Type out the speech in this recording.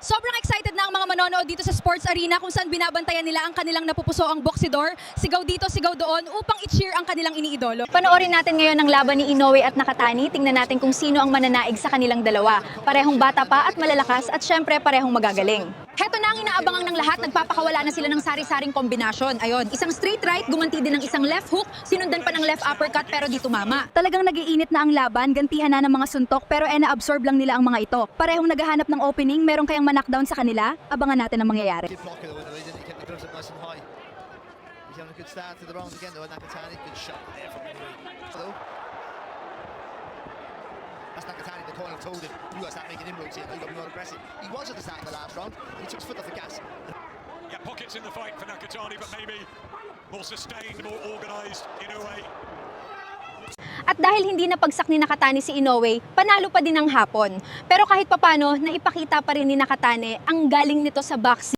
Sobrang excited na ang mga manonood dito sa Sports Arena kung saan binabantayan nila ang kanilang napupuso ang boxidor, sigaw dito, sigaw doon upang i-cheer ang kanilang iniidolo. Panoorin natin ngayon ang laban ni Inoue at Nakatani. Tingnan natin kung sino ang mananaig sa kanilang dalawa. Parehong bata pa at malalakas at syempre parehong magagaling. Heto na ang inaabangan ng lahat, nagpapakawala na sila ng sari-saring kombinasyon. Ayon, isang straight right, gumanti din ng isang left hook, sinundan pa ng left uppercut pero di tumama. Talagang nagiinit na ang laban, gantihan na ng mga suntok pero na-absorb lang nila ang mga ito. Parehong naghahanap ng opening, meron kayang knockdown sa kanila, abangan natin ang mangyayari. That's Nakatani, the corner told him, you guys start making inroads here, you got to be more aggressive. He was at the start of the last round, and he took his foot off the gas. Yeah, pockets in the fight for Nakatani, but maybe more sustained, more organised in a way. At dahil hindi napagsak ni Nakatani si Inoue, panalo pa din ang hapon. Pero kahit papano, naipakita pa rin ni Nakatani ang galing nito sa boxing.